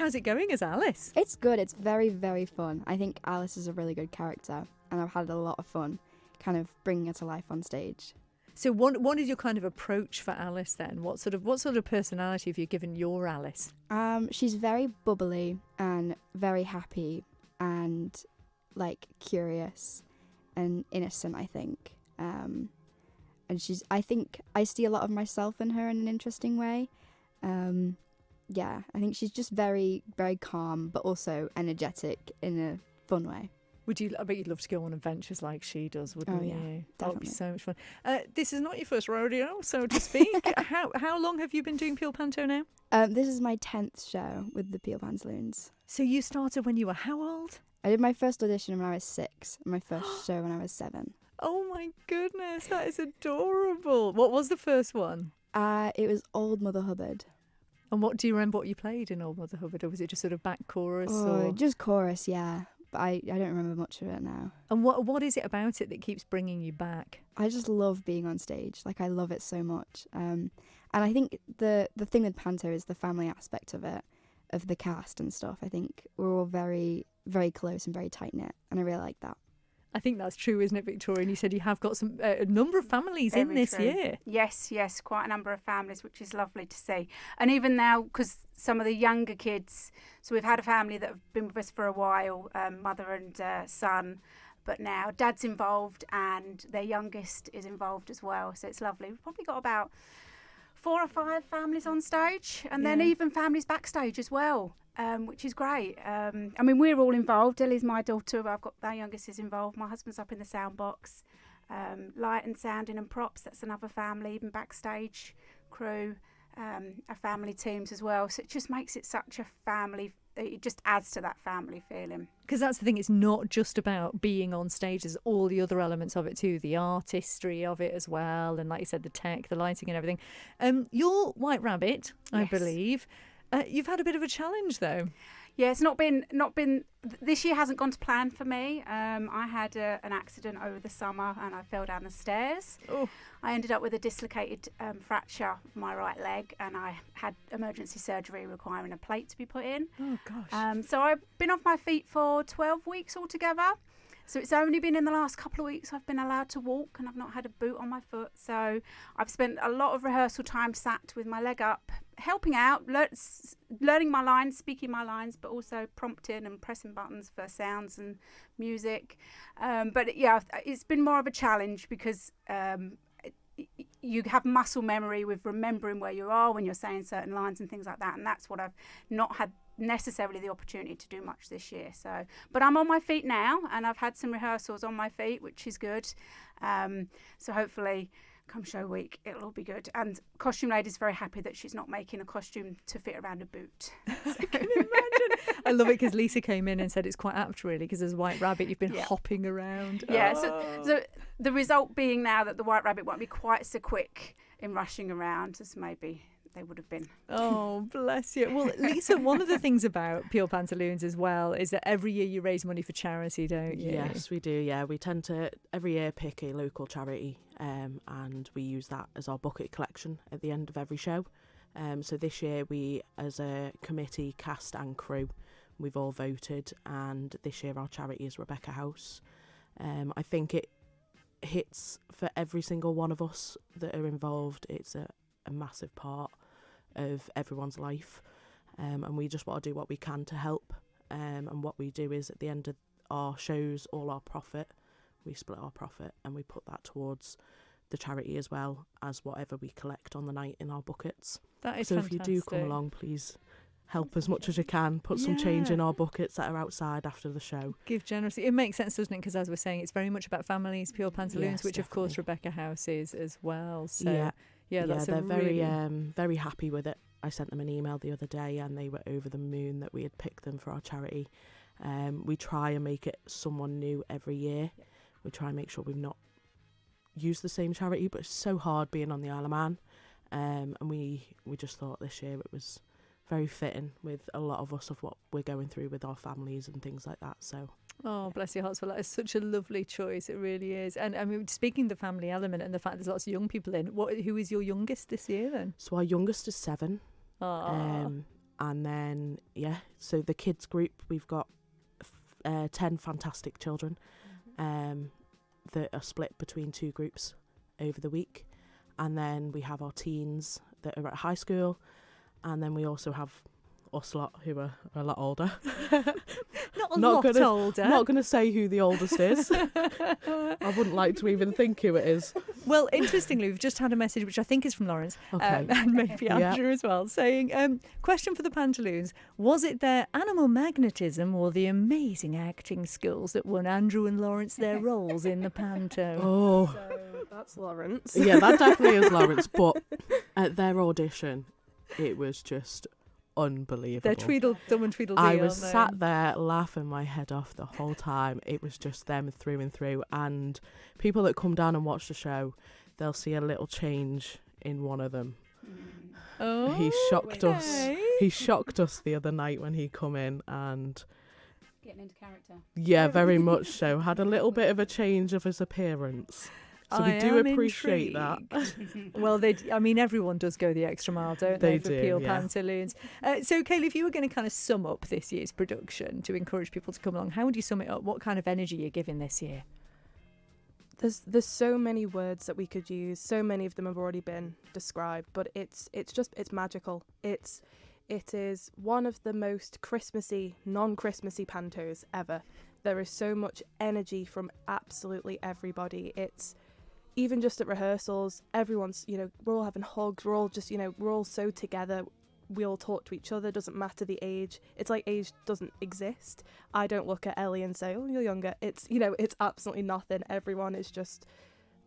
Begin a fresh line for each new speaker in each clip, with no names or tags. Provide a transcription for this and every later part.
how's it going as Alice?
It's good. It's very, very fun. I think Alice is a really good character, and I've had a lot of fun kind of bringing her to life on stage.
So what is your kind of approach for Alice then? What sort of personality have you given your Alice?
She's very bubbly and very happy and like curious and innocent, I think. And I think I see a lot of myself in her in an interesting way. Yeah, I think she's just very, very calm, but also energetic in a fun way.
I bet you'd love to go on adventures like she does, wouldn't you?
Definitely.
That would be so much fun. This is not your first rodeo, so to speak. How long have you been doing Peel Panto now?
This is my 10th show with the Peel Pantaloons.
So you started when you were how old?
I did my first audition when I was 6, and my first show when I was 7.
Oh my goodness, that is adorable. What was the first one?
It was Old Mother Hubbard.
And what do you remember what you played in Old Mother Hubbard, or was it just sort of back chorus?
Oh, just chorus, yeah. But I don't remember much of it now.
And what is it about it that keeps bringing you back?
I just love being on stage. Like, I love it so much. And I think the thing with Panto is the family aspect of it, of the cast and stuff. I think we're all very, very close and very tight-knit, and I really like that.
I think that's true, isn't it, Victoria? And you said you have got a number of families in this year.
Yes, quite a number of families, which is lovely to see. And even now, because some of the younger kids, so we've had a family that have been with us for a while, mother and son, but now dad's involved and their youngest is involved as well. So it's lovely. We've probably got about 4 or 5 families on stage, and then even families backstage as well. Which is great. I mean, we're all involved. Ellie's my daughter. I've got our youngest is involved. My husband's up in the sound box. Light and sounding and props, that's another family. Even backstage crew, our family teams as well. So it just makes it such a family. It just adds to that family feeling.
Because that's the thing, it's not just about being on stage, there's all the other elements of it too, the artistry of it as well, and like you said, the tech, the lighting and everything. Your White Rabbit, I believe, you've had a bit of a challenge though.
Yeah, it's not been. This year hasn't gone to plan for me. I had an accident over the summer and I fell down the stairs. Oh. I ended up with a dislocated fracture of my right leg, and I had emergency surgery requiring a plate to be put in.
Oh gosh.
So I've been off my feet for 12 weeks altogether. So it's only been in the last couple of weeks I've been allowed to walk, and I've not had a boot on my foot. So I've spent a lot of rehearsal time sat with my leg up, helping out, learning my lines, speaking my lines, but also prompting and pressing buttons for sounds and music. But yeah, it's been more of a challenge because you have muscle memory with remembering where you are when you're saying certain lines and things like that. And that's what I've not had necessarily the opportunity to do much this year. So, but I'm on my feet now, and I've had some rehearsals on my feet, which is good. So hopefully come show week it'll all be good. And Costume Lady's very happy that she's not making a costume to fit around a boot.
I can imagine. I love it because Lisa came in and said it's quite apt really, because as White Rabbit you've been hopping around.
Yeah, so the result being now that the White Rabbit won't be quite so quick in rushing around as maybe they would have been.
Oh, bless you. Well, Lisa, one of the things about Peel Pantaloons as well is that every year you raise money for charity, don't you?
Yes, we do, yeah. We tend to every year pick a local charity, and we use that as our bucket collection at the end of every show. So this year we, as a committee, cast and crew, we've all voted, and this year our charity is Rebecca House. I think it hits for every single one of us that are involved. It's a massive part of everyone's life, and we just want to do what we can to help, and what we do is at the end of our shows, all our profit, we split our profit and we put that towards the charity as well as whatever we collect on the night in our buckets.
That is
so
fantastic.
If you do come along, please help as much as you can, put some change in our buckets that are outside after the show.
Give generously. It makes sense, doesn't it? Because as we're saying, it's very much about families, Peel Pantaloons,
Yes,
which
definitely.
of course Rebecca House is as well. So
that's
they're
very happy with it. I sent them an email the other day and they were over the moon that we had picked them for our charity. We try and make it someone new every year. We try and make sure we've not used the same charity, but it's so hard being on the Isle of Man. And we just thought this year it was very fitting with a lot of us of what we're going through with our families and things like that. So
oh, bless your hearts. Well, that is such a lovely choice. It really is. And I mean, speaking of the family element and the fact there's lots of young people in, who is your youngest this year then?
So our youngest is 7. And then, so the kids group, we've got 10 fantastic children that are split between 2 groups over the week. And then we have our teens that are at high school. And then we also have us lot who are a lot older.
Not older.
Not going to say who the oldest is. I wouldn't like to even think who it is.
Well, interestingly, we've just had a message, which I think is from Lawrence,
Okay.
and maybe Andrew as well, saying, question for the Pantaloons, was it their animal magnetism or the amazing acting skills that won Andrew and Lawrence their roles in the Panto?
Oh.
So that's Lawrence.
Yeah, that definitely is Lawrence. But at their audition, it was just unbelievable.
They're Tweedledum and Tweedledee,
I was
aren't they?
sat there laughing my head off the whole time. It was just them through and through. And people that come down and watch the show, they'll see a little change in one of them.
Oh,
He shocked us.
okay.
He shocked us the other night when he come in, and
Getting into character.
yeah, very much so. Had a little bit of a change of his appearance. So we do appreciate that.
Well, everyone does go the extra mile, don't they, for
They do,
Peel
yeah.
Pantaloons. So, Kayleigh, if you were going to kind of sum up this year's production to encourage people to come along, how would you sum it up? What kind of energy you're giving this year?
There's so many words that we could use. So many of them have already been described, but it's magical. It is one of the most Christmassy, non-Christmassy pantos ever. There is so much energy from absolutely everybody. It's even just at rehearsals, everyone's, we're all having hugs. We're all just, we're all so together. We all talk to each other. Doesn't matter the age. It's like age doesn't exist. I don't look at Ellie and say, "Oh, you're younger." It's, it's absolutely nothing. Everyone is just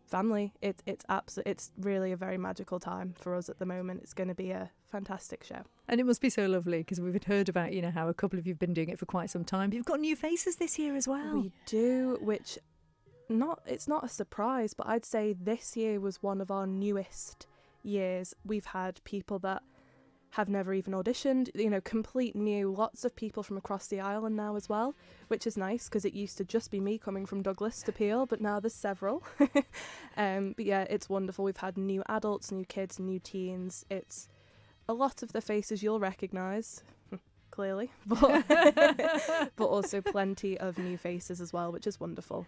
family. It's really a very magical time for us at the moment. It's going to be a fantastic show.
And it must be so lovely because we've heard about, how a couple of you have been doing it for quite some time. You've got new faces this year as well.
We do, which it's not a surprise, but I'd say this year was one of our newest years. We've had people that have never even auditioned, complete new, lots of people from across the island now as well, which is nice because it used to just be me coming from Douglas to Peel, but now there's several. But yeah, it's wonderful. We've had new adults, new kids, new teens. It's a lot of the faces you'll recognise, clearly, but also plenty of new faces as well, which is wonderful.